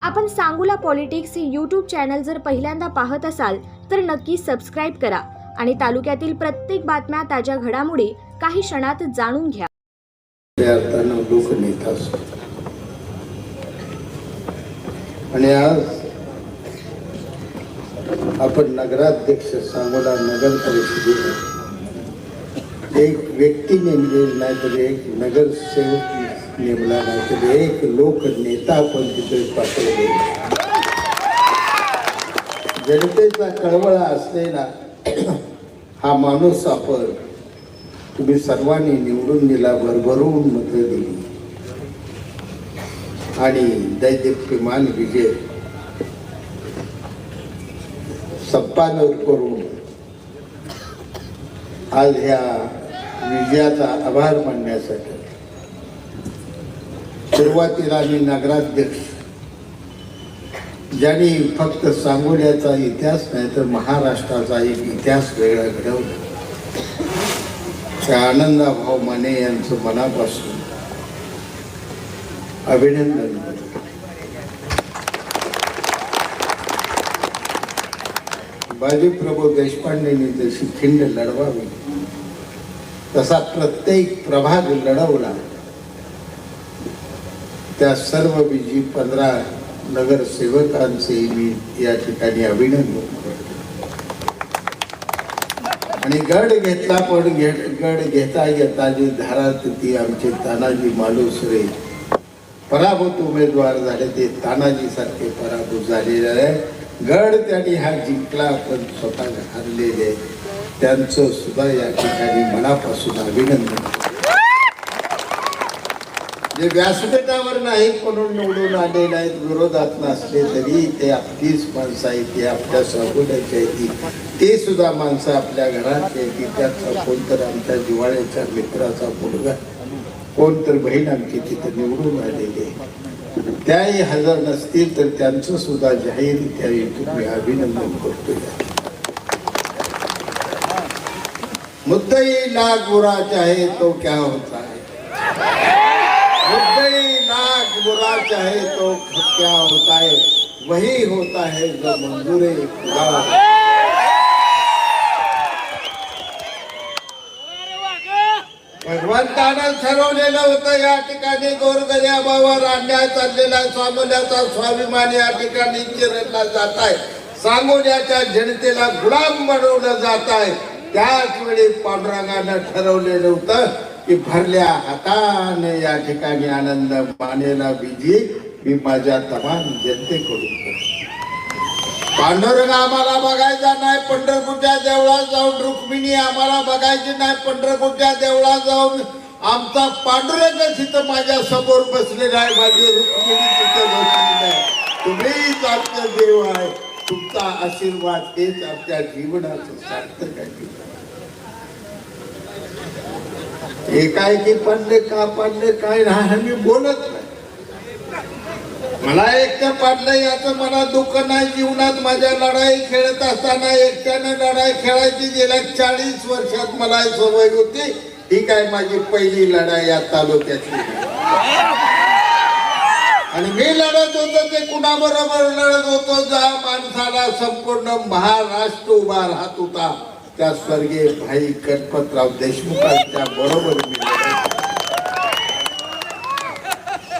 आपण सांगोला पॉलिटिक्स हे YouTube channel जर पहिल्यांदा पाहत असाल तर नक्की सबस्क्राइब करा आणि तालुक्यातील प्रत्येक बातम्या ताज्या घडामोडी काही क्षणात जाणून घ्या. लोकनेता आणि आज आपण नगराध्यक्ष सांगोला नगर परिषदेत एक व्यक्ती नेमलेली नाही तर एक नगरसेवक नेमला नाही तर एक लोकनेता आपण तिथे पाठवले. जनतेचा कळवळा असलेला हा माणूस आपण तुम्ही सर्वांनी निवडून दिला, भरभरून मतं दिली आणि दैदिप्यमान विजय संपादन करून आज ह्या विजयाचा आभार मानण्यासाठी सुरुवातीला मी नगराध्यक्ष ज्यांनी फक्त सांगोल्याचा इतिहास नाही तर महाराष्ट्राचा एक इतिहास वेगळा घडवला त्या आनंदभाऊ माने यांचं मनापासून अभिनंदन करतो. बाजीप्रभू देशपांडेंनी जशी खिंड लढवावी तसा प्रत्येक प्रभाग लढवला. त्या सर्व 15 नगरसेवकांचे मी या ठिकाणी अभिनंदन करतो. आणि गड घेतला पण गड घेता घेता जी धारा ती आमचे तानाजी मालुसरे पराभूत उमेदवार झाले ते तानाजी सारखे पराभूत झालेले आहे. गड त्यांनी हा जिंकला पण स्वतः हरलेले त्यांचं सुद्धा या ठिकाणी मनापासून अभिनंदन. जे व्यासपीठावर नाही म्हणून निवडून आले नाहीत, विरोधात नसले तरी ते आपलीच माणसं आहेत, ते आपल्या सगोदरची आहेत, ते सुद्धा माणसं आपल्या घरात येते. त्याचा कोणतर आमच्या जिव्हाळ्याच्या मित्राचा मुलगा कोणतर बहीण आमची तिथे निवडून आलेली, त्याही हजर नसतील तर त्यांचं सुद्धा जाहीररित्या मी अभिनंदन करतो. मुद्दई लाख बुरा चाहे तो क्या होता है, मुद्दई लाख बुरा चाहे तो क्या होता है, वही होता है जो मंजूरे खुदा. भगवंतानं ठरवलेलं होतं या ठिकाणी गोरगरिबावर अन्याय चाललेला सांगोल्याचा स्वाभिमान या ठिकाणी चिरडला जात आहे. सांगोल्याच्या जनतेला गुलाम बनवलं जात आहे. त्याच वेळी पांडुरंगानं ठरवलेलं होतं की भरल्या हाताने या ठिकाणी आनंद मानेला विधी मी माझ्या तमाम जनतेकडून. पांडुरंग आम्हाला बघायचा नाही पंढरपूरच्या देवळात जाऊन, रुक्मिणी आम्हाला बघायची नाही पंढरपूरच्या देवळात जाऊन, आमचा पांडुरंग तिथं माझ्या समोर बसलेला आहे, माझी रुक्मिणी तिथं बसलेली आहे. तुम्हीच आमचं देव आहे, तुमचा आशीर्वाद हेच आमच्या जीवनाचं सार्थक आहे. एकाएकी पडले का पडले काय नाही मी बोलत नाही. मला एकटं पडलं याचं मला दुःख नाही. जीवनात माझ्या लढाई खेळत असताना एकट्याने लढाई खेळायची गेल्या 40 वर्षात मला सवय होती. ही काय माझी पहिली लढाई या तालुक्यातली. आणि मी लढत होतो ते कुणाबरोबर लढत होतो, ज्या माणसाला संपूर्ण महाराष्ट्र उभा राहत होता त्या स्वर्गीय भाई गणपतराव देशमुखांच्या बरोबर मी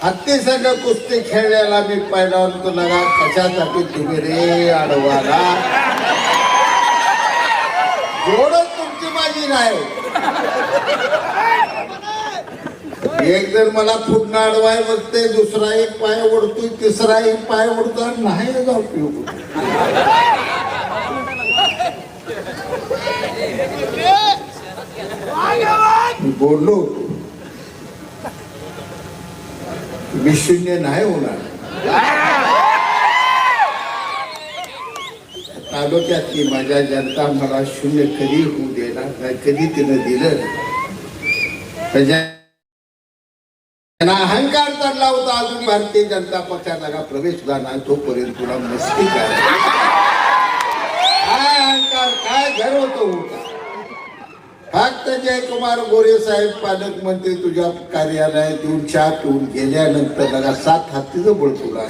हत्ती संघ कुस्ती खेळण्याला मी पहिला होतो. लगा कशासाठी तुम्ही रे आडवाला, जोडच तुमची माझी नाही. एक जर मला फुटणं अडवाय बघते, दुसरा एक पाय ओढतोय, तिसरा एक पाय ओढतो, नाही जाऊ उपयोग. मी बोललो मी शून्य नाही होणार. तालुक्यातली माझ्या जनता मला शून्य कधी होऊ देणार नाही. कधी तिनं दिलं त्यांना अहंकार चढला होता. अजून भारतीय जनता पक्षाला का प्रवेश सुद्धा नाही, तोपर्यंत तुला मस्ती काय अहंकार काय गर्व तो होता. फक्त जयकुमार गोरे साहेब पालकमंत्री तुझ्या कार्यालयात येऊन चहा पिऊन गेल्यानंतर 7 हत्तीचं बळ तुला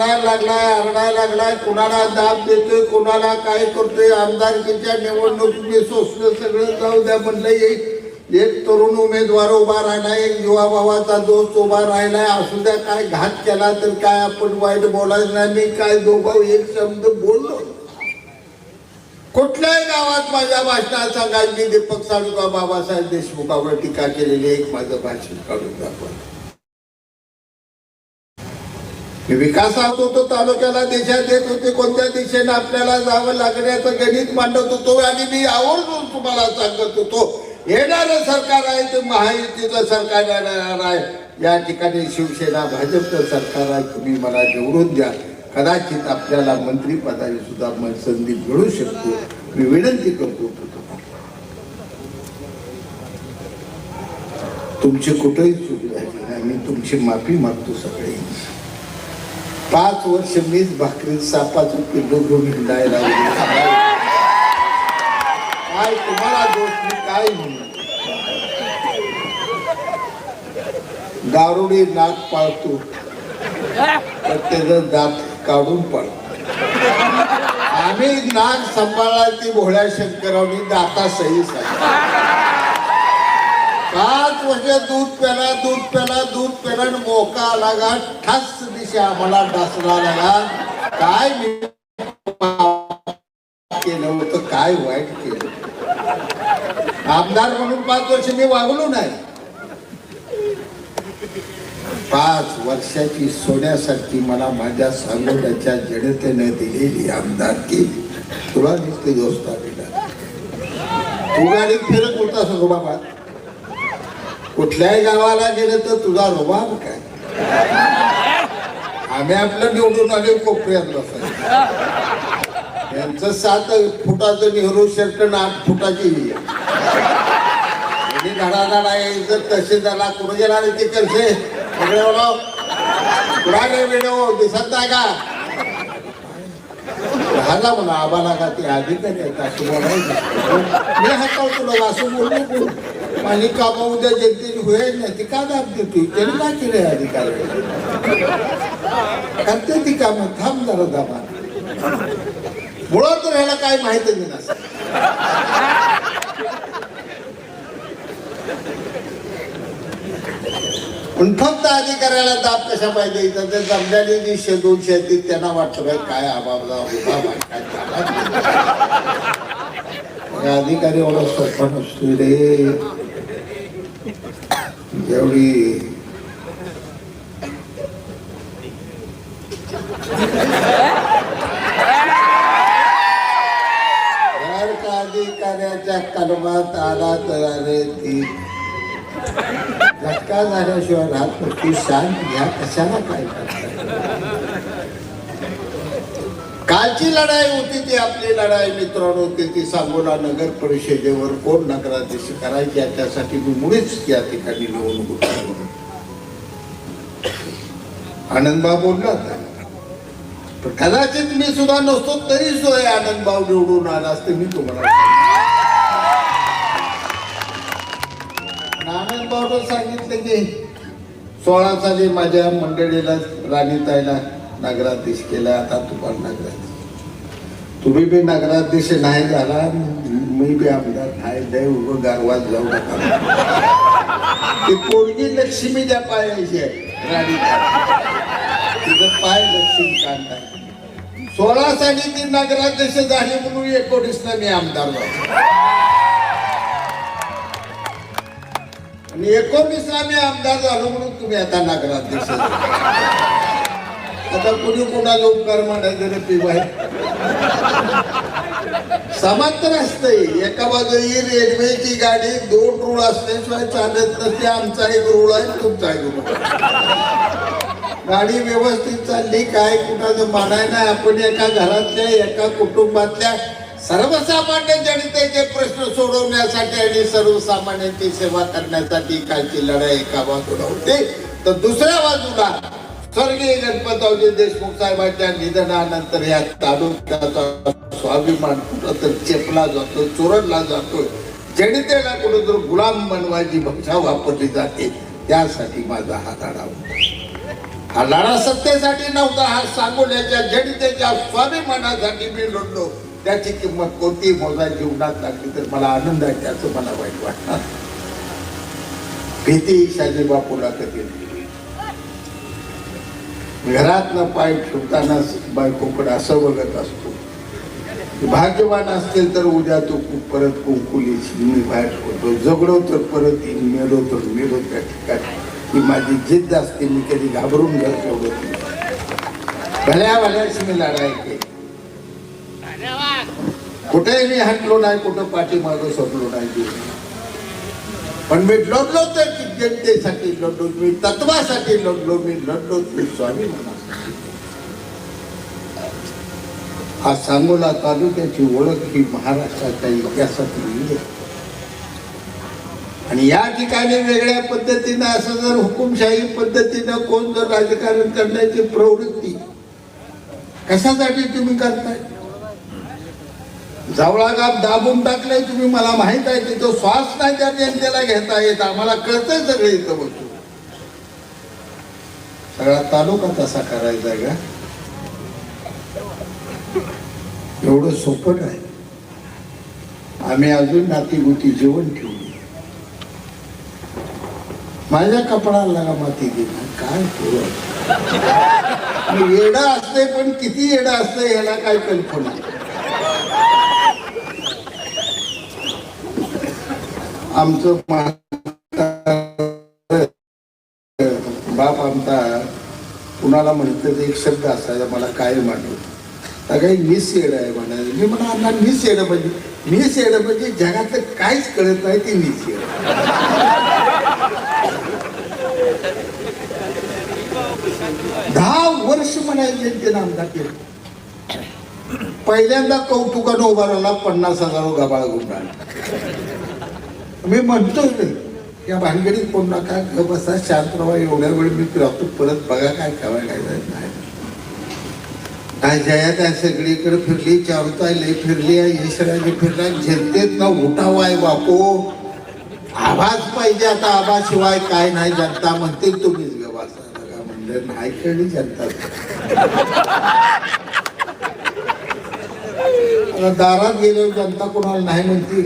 ओरडायला लागलाय, आरडायला लागलाय, कुणाला दाब देतोय, कुणाला काय करतोय. आमदारकीच्या निवडणुकीचे सोसलं सगळं जाऊ द्या म्हणलं. एक तरुण उमेदवार उभा राहिलाय, एक युवा भावाचा दोस्त उभा राहिलाय. असू द्या, काय घात केला तर काय आपण वाईट बोलायचं नाही. मी काय दोघं एक शब्द बोललो. कुठल्याही गावात माझ्या भाषणात सांगायचं मी दीपक साळुंखे बाबासाहेब देशमुखावर टीका केलेली एक माझं भाषण काढून दाखवा. विकासात होतो, तालुक्याला दिशा देत होते, कोणत्या दिशेने आपल्याला जावं लागण्याचं गणित मांडत होतो. आणि मी आवर्जून तुम्हाला सांगत होतो, येणारं सरकार आहे ते महायुतीचं सरकार येणार आहे. या ठिकाणी शिवसेना भाजपचं सरकार आहे. तुम्ही मला निवडून द्या. कदाचित आपल्याला मंत्रिपदाची सुद्धा संधी मिळू शकतो. मी विनंती करतो तुमची कुठेही चूक झाली नाही. मी तुमची माफी मागतो. सगळे 5 वर्ष मीच भाकरीत सापाचं पिल्लू घेऊन हिंडायला काय तुम्हाला दोष मी काय म्हणू. दारुडी नाक पाळतो, प्रत्येक दात काढून पडतो. आम्ही नाक सांभाळला ती भोळ्या शंकरावनी दाता सही सांग. 5 वर्ष दूध प्याला, दूध प्याला, दूध प्याला, मोका लागा, ठास दिशा आम्हाला डासला लागा. काय मी केलं होतं, काय वाईट केलं. आमदार म्हणून 5 वर्ष मी वागलो नाही. 5 वर्षाची सोन्यासारखी मला माझ्या सांगोल्याच्या जनतेने दिलेली आमदारकी तुला नुसते दोस्ता दिला. तू गाडीत फिरत होतास बाबा. कुठल्याही गावाला गेलं तर तुझा रुबाब काय. आम्ही आपलं निवडून आले कोपऱ्यात बसायचं. यांचं 7 फुटाचं नेहरू शर्ट आणि 8 फुटाची धडाधडा यायचं. तसे झाला कुठे गेला ते करसे कुणाले व्हिडिओ दिसत नाही का. राहिला म्हणा आबाला का ते अधिकारी आहेत असं बोलायचं. मी हातावतो तुला असं बोललो. माझी कामं उद्या जनतेची होईल नाही. ती का दाब देतो. त्यांनी काय केलंय अधिकारी करते ती कामं. थांब जरा दाबा. मुळात तर ह्याला काय माहिती नाही नसतं. पण फक्त अधिकाऱ्याला दाब कशा पाहिजे. इथं ते जमल्याने जी 100-200 आहेत त्यांना वाटतं काय आबाबला अधिकारी एवढा सोपा नसतो रे. एवढी अधिकाऱ्याच्या कलमात आला तर अरे ती झटका झाल्याशिवाय राहत नसती. शांत घ्या. कशाला काय कालची लढाई होती ती आपली लढाई मित्रांनो होती ती सांगोला नगर परिषदेवर कोण नगराध्यक्ष करायची याच्यासाठी मी मुळीच या ठिकाणी निवडणूक आनंदभाऊ बोलला होता. पण कदाचित मी सुद्धा नसतो तरी सुद्धा आनंदभाऊ निवडून आला असते. मी तुम्हाला आनंदभाऊला सांगितलं की 16 साली माझ्या मंडळीला राणीताईला नगराध्यक्ष केला. आता तुम्हाला नगराध्यक्ष तुम्ही बी नगराध्यक्ष नाही झाला. मी बी आमदार नाही. लय उभं गारवात जाऊ नका. ती पोरगी लक्ष्मी ज्या पायाची आहे राणीताई तिचं पाय लक्ष्मी काढला. 16 साली ती नगराध्यक्ष झाली म्हणून 19ला मी आमदार झालो. आणि 19ला मी आमदार झालो म्हणून तुम्ही आता नगराध्यक्ष. आता कुणी कोणाला उपकार मांडायचे रे पिवाय. समांतर असतंय. एका बाजूला रेल्वेची गाडी 2 रूळ असल्याशिवाय चालत नसते. आमचा एक रूळ आहे, तुमचा एक रूळ. गाडी व्यवस्थित चालली काय कुणाचं मानाय नाही. आपण एका घरातल्या एका कुटुंबातल्या सर्वसामान्य जनतेचे प्रश्न सोडवण्यासाठी आणि सर्वसामान्यांची सेवा करण्यासाठी कालची लढाई एका बाजूला होते तर दुसऱ्या बाजूला स्वर्गीय गणपतरावजी देशमुख साहेबांच्या निधनानंतर या तालुक्याचा स्वाभिमान कुठं तर चेपला जातो, चोरडला जातो. जनतेला कुठं तर गुलाम बनवायची भाषा वापरली जाते. त्यासाठी माझा हा लढा होता. हा लढा सत्तेसाठी नव्हता, हा सांगोल्याच्या जनतेच्या स्वाभिमानासाठी मी लढलो. त्याची किंमत कोणती मोजा जीवनात लागली तर मला आनंद आहे, त्याचं मला वाईट वाटणार. भीती शाजी बापूला कधी नाही. घरातनं पाय ठेवताना बायकोकडे असं बघत असतो, भाग्यवान असतील तर उद्या तू परत कुंकुलीची मी बाहेर होतो, जगलो तर परत येईन, मेलो तर मेलो त्या ठिकाणी. ही माझी जिद्द असते, मी कधी घाबरून घर ठेवत नाही. भल्या भल्याशी मी लढाई केली, कुठेही मी हटलो नाही, कुठं पाठीमागं सोडलो नाही. पण मी लढलो तर जनतेसाठी लढलो, मी तत्वासाठी लढलो, मी लढलो मी स्वाभिमानासाठी. हा सांगोला तालुक्याची ओळख ही महाराष्ट्राच्या इतिहासात आहे. आणि या ठिकाणी वेगळ्या पद्धतीनं असं जर हुकुमशाही पद्धतीनं कोण जर राजकारण करण्याची प्रवृत्ती कशासाठी तुम्ही करताय? जावळा गाव दाबून टाकलंय तुम्ही, मला माहित आहे. तिथं श्वास नाही त्या जनतेला घेता येत, आम्हाला कळतंय सगळं. इथं बसू सगळा तालुका तसा करायचा का? एवढं सोपं नाही. आम्ही अजून नातीगुती जेवण ठेवली. माझ्या कपडाला लागा माती गेली काय येडा असते, पण किती येडा असतं याला काय कल्पना. आमचं बाप आमचा कुणाला म्हणतात एक शब्द असायचा मला काय मांडवत, काही मिस येडं आहे म्हणाले. मी म्हणा अण्णा मिस येडं म्हणजे, मिस येडं म्हणजे जगातलं काहीच कळत नाही ते मिस येडं. 10 वर्ष म्हणायचे जनतेनं आमदार केलं. पहिल्यांदा कौतुकानं उभा राहिला 50,000 गबाळ गुंडाळ. मी म्हणतोय या भानगडीत कोण नका, बसा शांत राहा, एवढ्या वेळ मी फिरवतो, परत बघा काय खवा काय नाही. काय जया त्या सगळीकडे फिरली, चारुताई लई फिरली, यशराजी फिरला, जनतेत न उठावा आहे बापू. आवाज पाहिजे आता, आवाजशिवाय काय नाही. जनता म्हणतील तुम्हीच गवासा बघा म्हणलं नाही कळली जनता. दारात गेल्यावर जनता कोणाला नाही म्हणते.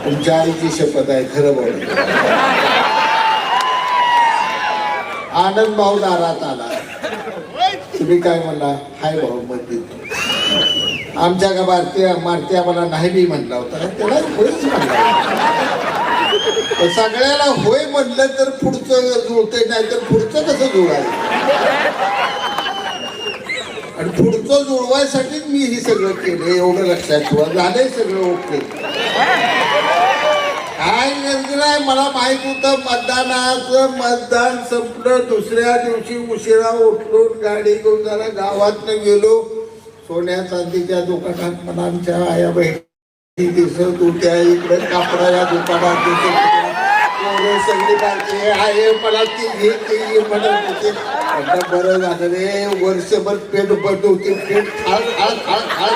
तुमच्या आईची शपथ आहे खरं बोल. आनंद भाऊ दारात आला, तुम्ही काय म्हणला? हाय भाऊ मध्ये आमच्या का मारती आम्हाला नाही बी म्हणला होता, त्याला होयच म्हणला. सगळ्याला होय म्हणलं तर पुढचं जुळतंय, नाही तर पुढचं कसं जुळायचं? आणि पुढचं जुळवायसाठीच मी हे सगळं केलं, एवढं लक्षात ठेवा. झालंय सगळं ओके. काय नाही, मला माहित होतं मतदानाचं. मतदान संपलं, दुसऱ्या दिवशी उशिरा उठलो, गाडी घेऊन जरा गावातनं गेलो. सोन्या चांदीच्या दुकानात मला आमच्या आया बहिणी दिसत होत्या. इकडे कापडाच्या दुकानात दिसत सगळी बाकी आहे, मला ती घे ती म्हणत होते. आता बरं झालं रे, वर्षभर पेट बंद होती, पेट खाळ खाळ खाळ खाळ.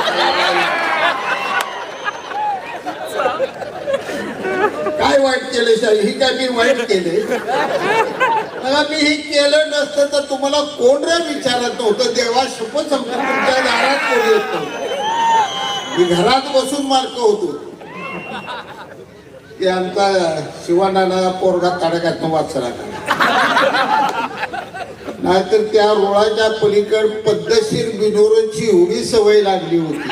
काय वाईट केले साहेब? ही काय मी वाईट केले? मी हे केलं नसतं तर तुम्हाला कोण रे विचारत नव्हतं. देवा शपथ समजा तुमच्या दारात कोण येत नव्हतं. मी घरात बसून मार्क होतो की आमचा शिवानाला पोरगा तडक्यातनं वाचला का, नाहीतर त्या रोळाच्या पलीकड पद्धतशीर बिनोरांची एवढी सवय लागली होती.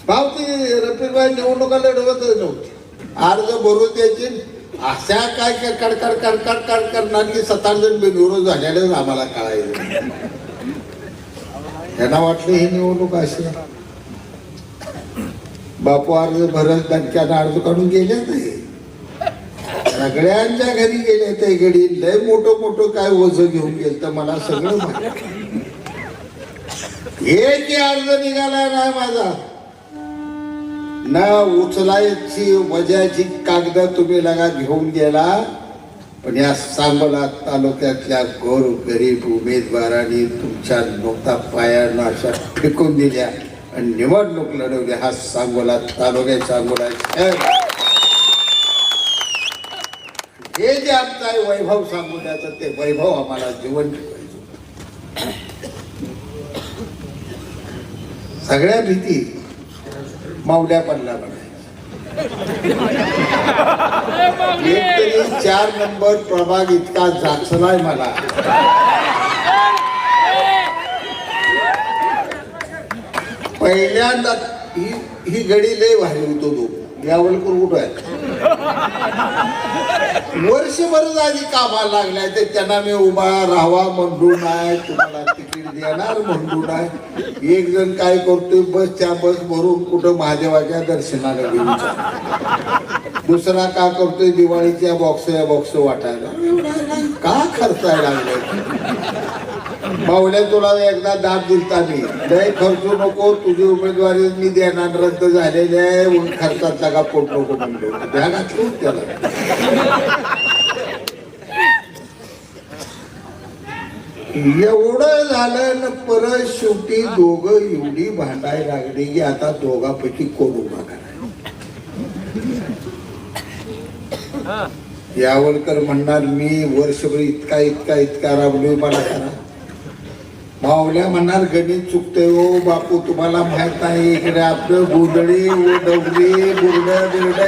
भाऊ ती रफीबाई निवडणुका लढवतच नव्हती, अर्ज भरून द्यायची. अशा काय कडकड कडकड कड करणार की 7 जण बिनविरोध झालेलं आम्हाला कळायचं. त्यांना वाटलं ही निवडणूक अशी. बापू अर्ज भरत दणक्यानं अर्ज काढून गेले नाही, सगळ्यांच्या घरी गेले. ते घडी लय मोठं मोठं काय ओझं घेऊन गेलं तर मला सगळं माहिती. एक अर्ज निघाला नाही माझा, न उचलायची वजाची कागद तुम्ही लगा घेऊन गेला. पण या सांगोला तालुक्यातल्या गोर गरीब उमेदवारांनी तुमच्या नोटा पायानं अशा फेकून दिल्या आणि निवडणूक लढवली. हा सांगोला तालुक्यात सांगोला हे जे आमचा वैभव सांगू द्याचं ते वैभव आम्हाला जिवंत ठेवायचं. सगळ्या भीती मावल्या पडल्या एकतरी 4 नंबर प्रभाग इतका जाचलाय मला. पहिल्यांदा ही गडी लय भारी होतो तो यावलकर कुठं आहे. वर्षभर आधी कामाला लागलाय तर त्यांना मी उभा राहावा म्हणून आहे, तुम्हाला तिकीट देणार म्हणून आहे. एक जण काय करतोय बसच्या बस भरून कुठं महादेवाच्या दर्शनाला घेऊन जातो. दुसरा का करतोय दिवाळीच्या बॉक्स वाटायला. का खर्चायला लागलाय. मावल्या तुला एकदा दाब दिलता मी, लय खर्चू नको, तुझी उमेदवारी मी देणार रद्द झालेली आहे, खर्चात जागा पोट नको म्हणलो. त्या घातलं त्याला. एवढं झालं न परत शेवटी दोघं एवढी भांडायला लागली की आता दोघांपैकी कोण उभा करा. यावलकर म्हणणार मी वर्षभर इतका राबलोय मला करा. मावल्या म्हणणार गणित चुकतोय हो बापू, तुम्हाला माहित नाही इकडे आपलं गोंधळी डवली बुरड्या बिरड्या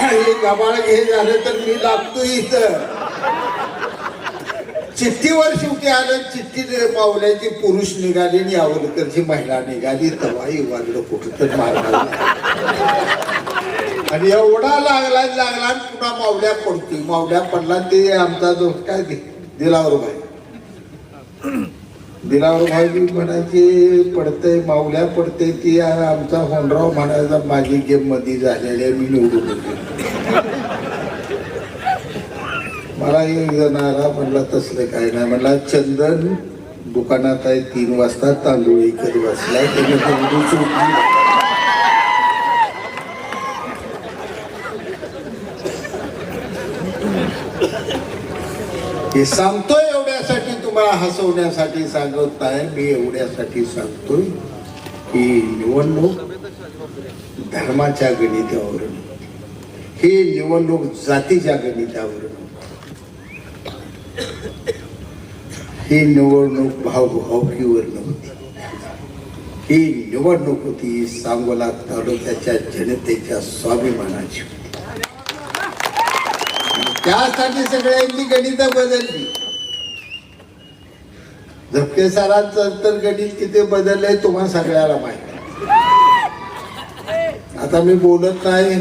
हे गबाळ घे झालं तर मी लागतो इथं. चिठ्ठीवर शेवटी आलं. चिठ्ठी मावल्याची पुरुष निघाली आणि यावलकरची महिला निघाली. तवाही वागलं कुठं तर मारला आणि एवढा लागला पुन्हा मावल्या पडतोय. मावल्या पडला ते आमचा दोस्त काय दिलावर भाई म्हणायचे पडतंय मावल्या पडते ती आमचा होनराव म्हणायचा माझी गेम मध्ये झालेली मी निवडून होते. मला एक जण आला म्हणला तसलं काय नाही. म्हणला चंदन दुकानात आहे 3 वाजता तांदूळ इकत बसलाय त्याने हे सांगतोय एवढ्यासाठी तुम्हाला हसवण्यासाठी सांगत नाही. मी एवढ्यासाठी सांगतोय की निवडणूक धर्माच्या गणितावर, ही निवडणूक जातीच्या गणितावर, ही निवडणूक भावभावकीवर नव्हती. ही निवडणूक होती सांगोला तालुक्याच्या जनतेच्या स्वाभिमानाची. त्यासाठी सगळ्यांनी गणित बदलली. झपके सरांचं तर गणित किती बदललंय तुम्हाला सगळ्याला माहिती. आता मी बोलत नाही,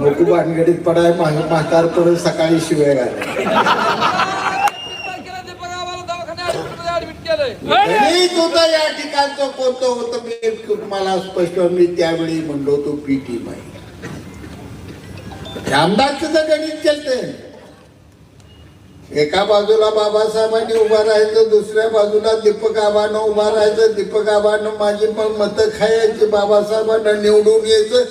नको भानगडीत पडाय. म्हातारपण सकाळी शिवाय घाल. गणित होतं या ठिकाणचं कोणतं होतं मी तुम्हाला स्पष्ट मी त्यावेळी म्हणलो तो पीटी माहिती. आमदारचं तर गणित केलंय. एका बाजूला बाबासाहेबांनी उभा राहायचं, दुसऱ्या बाजूला दीपक आबानं उभा राहायचं. दीपक आबानं माझी मतं खायची, बाबासाहेबांना निवडून यायचं.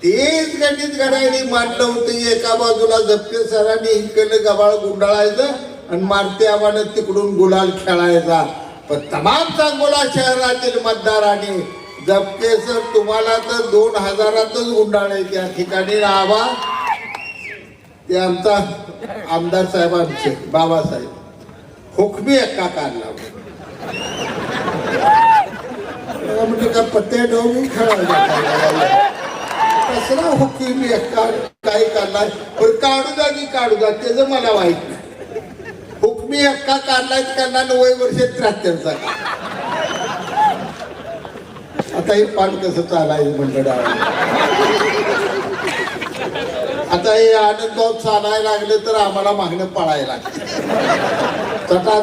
तेच गणित घडायला मांडलं होतं. एका बाजूला झपके सरांनी इकडलं गबाळ गुंडाळायचं आणि मारते आबानं तिकडून गुलाल खेळायचा. पण तमाम सांगोला शहरातील मतदारांनी झपके सर तुम्हाला तर 2000तच गुंडाळे त्या ठिकाणी. आबा ते आमचा आमदार साहेब आमचे बाबासाहेब हुकमी एक्का काढला म्हणजे का पत्त्या ठेवून खेळायला कसला हुकमी एक्का काय काढलाय. पण काढू द्या त्याचं मला वाईट नाही. हुकमी एक्का काढलाय त्यांना 90 वर्ष 73चा. आता हे पान कसं चालायचं मंडळ. आता हे आनंदभाव चालायला लागले तर आम्हाला मागणं पळायला लागते. चटा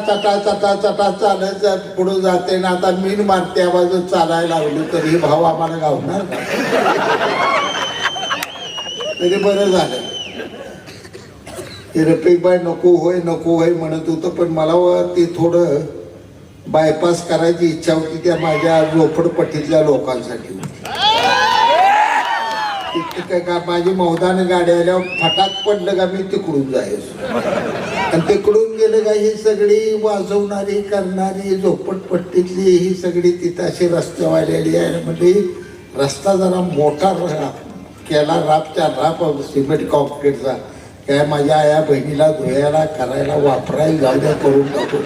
चालायचं पुढे जाते ना. आता मीन मारते आवाज चालायला लागलो तर हे भाव आम्हाला गावणार तरी बरं झालं. ते रफिकबाई नको होय म्हणत होतं. पण मला ते थोडं बायपास करायची इच्छा होती त्या माझ्या झोपडपट्टीतल्या लोकांसाठी. का माझी मौदान गाडी आल्यावर फटाक पडलं का मी तिकडून जायचो. आणि तिकडून गेलं का ही सगळी वाजवणारी करणारी झोपडपट्टीतली ही सगळी तिथं अशी रस्त्यावर आलेली आहे. म्हणजे रस्ता जरा मोठा केला रापच्या राप सिमेंट कॉन्क्रीटचा. काय माझ्या आया बहिणीला धुयाला करायला वापरायला जाऊ द्या, करून टाकू.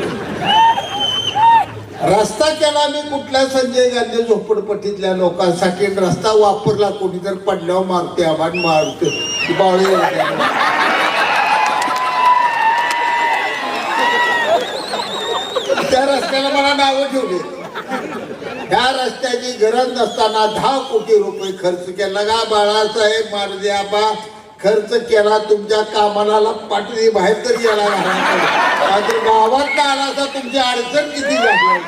रस्ता केला मी कुठल्या संजय गांधी झोपडपट्टीतल्या लोकांसाठी. रस्ता वापरला, कोणी जर पडल्यावर मारते, आव्हान मारते, बावळे. त्या रस्त्याला मला नावं ठेवली. ह्या रस्त्याची गरज नसताना 10 कोटी रुपये खर्च केला. का बाळासाहेब मारदे आबा खर्च केला, तुमच्या कामाला पाटली बाहेर तरी याला घालायचं. गावात आला तर तुमची अडचण किती झाली.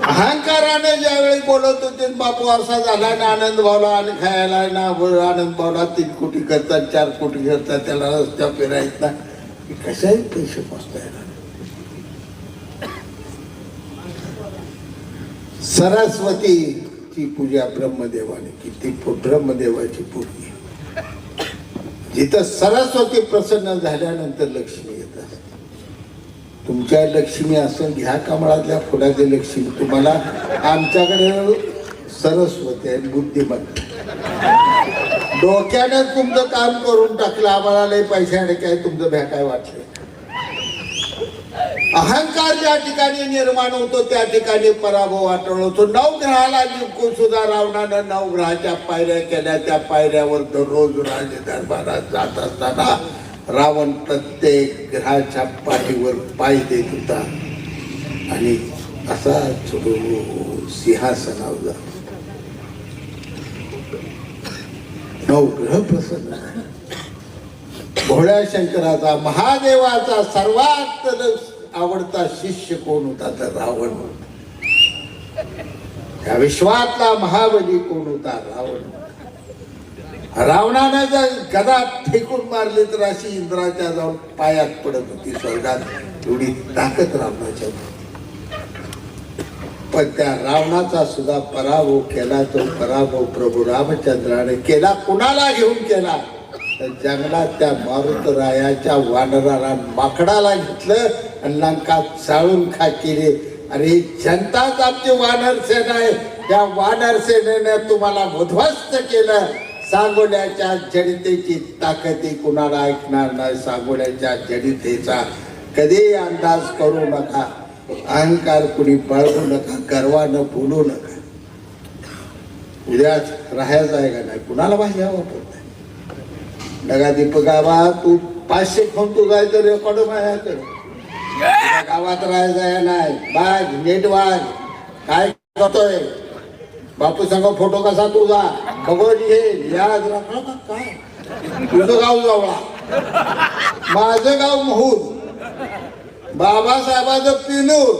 अहंकाराने ज्यावेळी बोलत होते बापू असा झाला ना, आनंद भावला आणि खायला ना, आनंद भावला 3 कोटी करतात, 4 कोटी करतात, त्याला रस्त्या फिरायत ना, कशाही पैसे पोचता येणार. सरस्वतीची पूजा ब्रह्मदेवाने किती ब्रह्मदेवाची पूजा. जिथं सरस्वती प्रसन्न झाल्यानंतर लक्ष्मी येत असते. तुमच्या लक्ष्मी असं घ्या कमळातल्या फुलाची लक्ष्मी. तुम्हाला आमच्याकडे सरस्वती आहे, बुद्धिमत्ता. डोक्याने तुमचं काम करून टाकलं, आम्हाला लय पैशाने काय तुमचं भ्या काय वाटलं. अहंकार ज्या ठिकाणी निर्माण होतो त्या ठिकाणी पराभव वाटळ होतो. 9 ग्रहाला जिंकून सुद्धा रावणानं 9 ग्रहाच्या पायऱ्या केल्या. त्या पायऱ्यावर दररोज राज दरबारात जात असताना रावण प्रत्येक ग्रहाच्या पाठीवर पाय देत होता आणि असा सिंहासनावर जात. 9 ग्रह प्रसन्न. भोळ्या शंकराचा, महादेवाचा सर्वात आवडता शिष्य कोण होता तर रावण. या विश्वातला महाबली कोण होता? रावण. रावणाने जर गदा फेकून मारली तर अशी इंद्राच्या जाऊन पायात पडत होती स्वर्गात. एवढी ताकद रावणाच्या. पण त्या रावणाचा सुद्धा पराभव केला. तो पराभव प्रभू रामचंद्राने केला. कुणाला घेऊन केला तर जंगलात त्या मारुतरायाच्या वानराला, माकडाला घेतलं आणि लंका चाळून खा केली. अरे जनताच आमची वानर सेना आहे. त्या वानर सेनेने तुम्हाला उद्ध्वस्त केलं. सांगोल्याच्या जडितेची ताकद कुणाला ऐकणार नाही. सांगोल्याच्या जडितेचा कधी अंदाज करू नका. अहंकार कुणी बाळगू नका. गर्वानं बोलू नका. उद्याच राहायचं आहे का नाही कुणाला भाषा वापरत नाही. नका दीपक बाबा तू 500 फोन तू जायचं रेकॉर्ड माझ्याकडे. गावात राहायचं नाही. बाग नीट वाग. काय करतोय बापू सांगा फोटो कसा तुझा बघून घे. याद राखलं का काय. तुझं गाव जवळा, माझं गाव महूर, बाबासाहेबाचं पिनूर.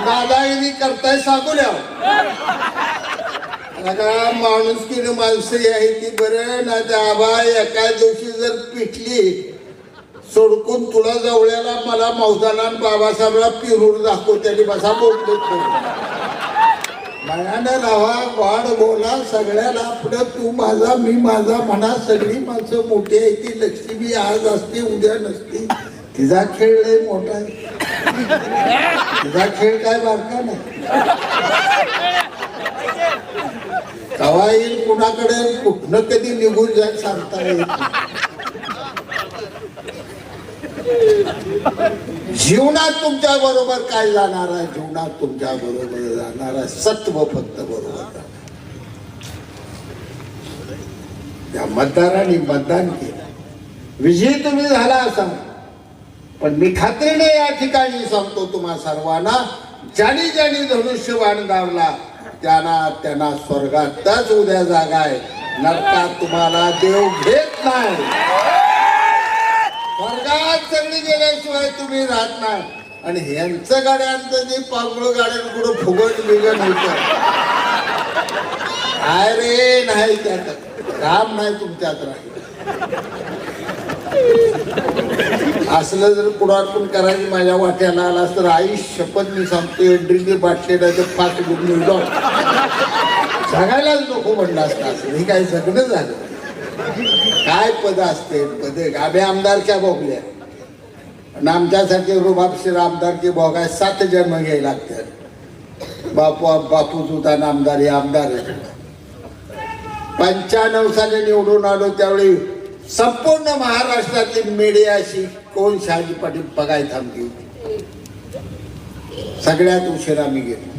दादागिरी करताय सांगूल्या. माणूस की माणसं आहे ती बरं ना. त्या आबा एका दिवशी जर पिटली सोडकून तुला जवळ्याला मला मौदाना बाबासाहेबला पिरूर दाखव. त्यांनी बसा बोलतो मनानं राहा, वाढ बोला, सगळ्याला आपलं तू माझा मी माझा म्हणा. सगळी माणसं मोठी आहे. ती लक्ष्मी आज असते उद्या नसते. तिचा खेळ लय मोठा आहे. तिचा खेळ काय बारका नाही. कवा येईल कुणाकडे कुठनं कधी निघून जाईल सांगता येईल. जीवनात तुमच्या बरोबर काय जाणार आहे. जीवनात तुमच्या बरोबर जाणार आहे सत्व फक्त बरोबर. त्या मतदारांनी मतदान केलं. विजयी तुम्ही झाला असा. पण मी खात्रीने या ठिकाणी सांगतो तुम्हा सर्वांना, ज्यांनी ज्यांनी धनुष्यबाण दावला त्यांना स्वर्गातच उद्या जागा आहे. नरकात तुम्हाला देव घेत नाही. स्वर्गात सगळी गेल्याशिवाय तुम्ही राहत नाही. आणि ह्यांचं गाड्यांचं जे पांगळ गाड्यां कुठं फुगट बिगट होत काय रे नाही. त्यात काम नाही तुमच्यात राहील. असलं जर पुढारपण करायची माझ्या वाट्याला आलास तर आई शपथ मी सांगतो एंट्रीचे बाटलेला तर 5 गुण जाऊ सांगायलाच नको म्हणलं असतं. असं हे काय जगणं झालं. काय पद असते पद. गाभे आमदारच्या भोगल्या आणि आमच्यासाठी रुबाबशीर आमदारचे भोगाय 7 जन्म घ्यायला लागतात. बापू सुद्धा आमदार आमदार 95 साली निवडून आलो त्यावेळी संपूर्ण महाराष्ट्रातील मीडियाशी कोण शहाजी पाटील बघाय थांबली होती. सगळ्यात उशिरा मी गेलो.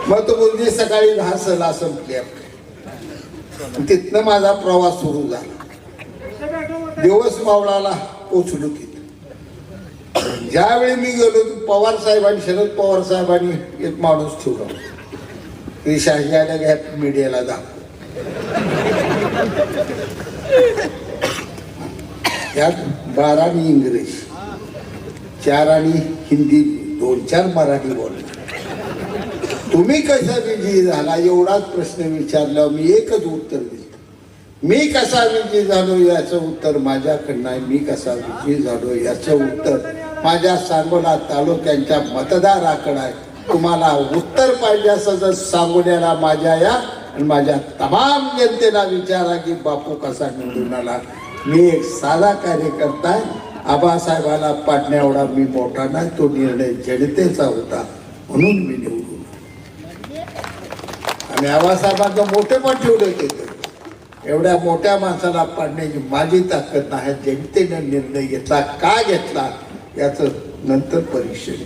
मग तो मुलगी सकाळी 10 सला संपली आपली. तिथनं माझा प्रवास सुरू झाला. दिवस मावळाला पोचलो तिथे. ज्यावेळी मी गेलो पवार साहेबांनी शरद पवार साहेबांनी एक माणूस ठेवला की शहाजी घ्या मीडियाला दाखव. त्यात 12 आणि इंग्रजी 4 आणि हिंदी 2-4 मराठी बोलले. तुम्ही कसा विजयी झाला एवढाच प्रश्न विचारल्यावर मी एकच उत्तर दिलं. मी कसा विजयी झालो याचं उत्तर माझ्याकडनं आहे. मी कसा विजयी झालो याचं उत्तर माझ्या सांगोला तालुक्यांच्या मतदाराकडे आहे. तुम्हाला उत्तर पाहिजे असं जर सांगोल्याला माझ्या या आणि माझ्या तमाम जनतेला विचारा की बापू कसा निवडून आला. मी एक साधा कार्यकर्ता आहे. आबासाहेबाला पाडण्या एवढा मी मोठा नाही. तो निर्णय जनतेचा होता म्हणून मी निवडून. आणि आबासाहेबांचं मोठे पण ठेवलं घेतलं. एवढ्या मोठ्या माणसाला पाडण्याची माझी ताकद नाही. जनतेने निर्णय घेतला. का घेतला याचं नंतर परीक्षण.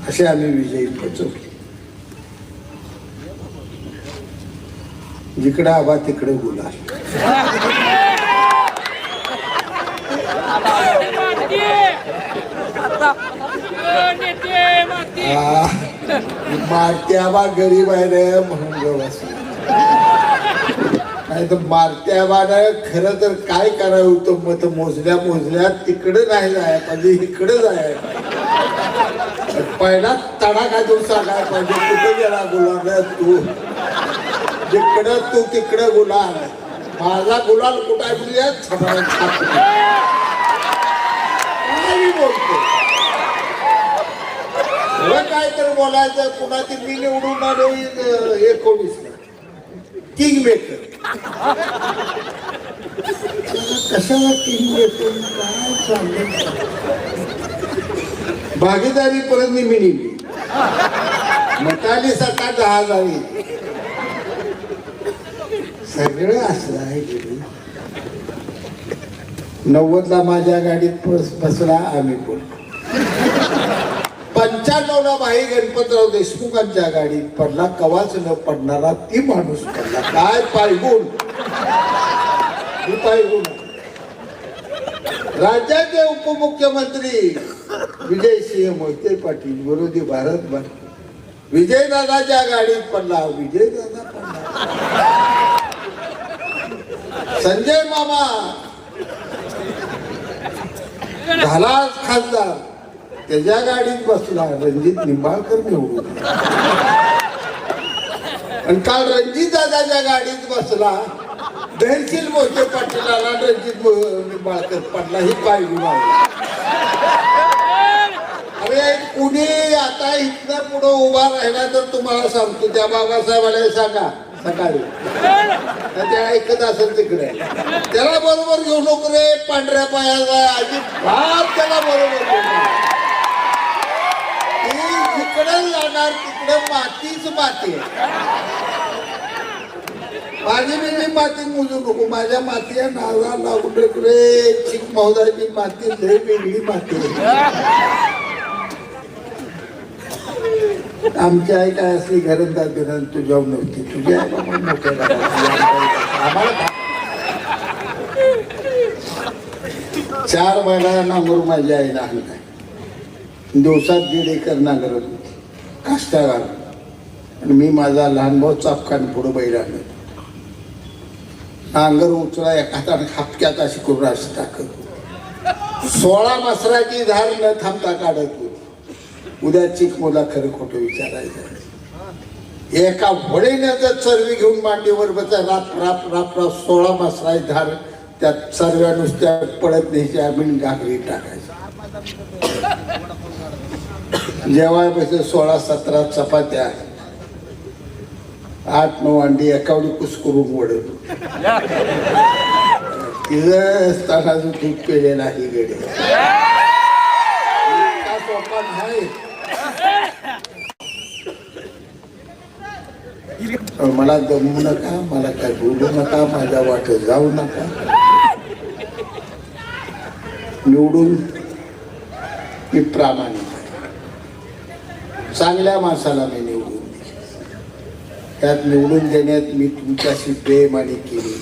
असे आम्ही विजयी पोचवले. जिकडे आबा तिकडे गुलाल. मारते आबा गरीब आहे रे म्हणून गवस. नाही तर मारते आबानं खरं तर काय करावं होतं. मत मोजल्या तिकडे नाही जाय पाहिजे इकडे जाय पाहिजे. पहिला तडाखा देऊन सांगाय पाहिजे कुठे गेला गुलाल तू. जिकडं तू तिकडे गुलाल. माझा गुलाल कुठं बोलतो काय तर बोलायचं. कुणाची मी निवडून आलो 19 किंग मेकर. कशाला किंग मेकर काय चाललंय. भागीदारी परत मी निघली. मटाली 7-10 झाली. सगळं असलं आहे. 90ला माझ्या गाडीत बसला आम्ही बोलतो. 95ला भाई गणपतराव देशमुखांच्या गाडीत पडला. कवाच न पडणारा ती माणूस पडला. काय पायगुण. राज्याचे उपमुख्यमंत्री विजयसिंह मोहिते पाटील विरोधी भारत विजयदादाच्या गाडीत पडला. विजयदादा पडला. संजय मामा झाला खासदार. त्याच्या गाडीत बसला रणजित निंबाळकर निवडून. आणि काल रणजित दादाच्या गाडीत बसला धैर्यशील मोहिते पाटीलाला रणजित निंबाळकर पडला. ही पायगुण. अरे कुणी आता इथनं पुढं उभा राहिला तर तुम्हाला सांगतो त्या बाबासाहेबाला सांगा सकाळी त्या ऐकत असेल तिकडे त्याला बरोबर घेऊ नको रे. पांढऱ्या पायाचा अजिबात त्याला बरोबर घेऊ. जिकडे जाणार तिकडे मातीच माती. माझी माती मोजू नको. माझ्या माती नावा लागून रे. चिक महोदयाची माती लय वेगळी माती. आमची आई काय असली घरंदाज बिरण तू जाऊन नव्हती. तुझी आई बाबा मोठ्या आम्हाला 4 महिना नांगर माझ्या आईला आणलाय. दिवसात 1.5 एकर नांगरत होती काष्टागार. आणि मी माझा लहान भाऊ चापकान पुढं बैल आणत. नांगर उचला एका हाताने खापक्यात अशी करून अशी टाकत. 16 मसराची धार न थांबता काढत होती. उद्या चिकमोला खरं खोटं विचारायचं. एका वडीने जर चरवी घेऊन मांडीवर बसा राप राप राप राप 16 मसराची धार त्यात सर्व्या नुसत्या पडत न्यायची. आम्ही घागरी टाकायची. जेव्हा पैसे 16-17 चपात्या 8-9 अंडी एकावडी कुसकरून वडत. तिचं स्थानाचं तूप केलेलं आहे गडे. सोपा नाही. मला दमू नका, मला काय बोलू नका, माझ्या वाटेत जाऊ नका. निवडून मी प्रामाणिक आहे. चांगल्या माणसाला मी निवडून दिले. त्यात निवडून देण्यात मी तुमच्याशी बेईमानी केली.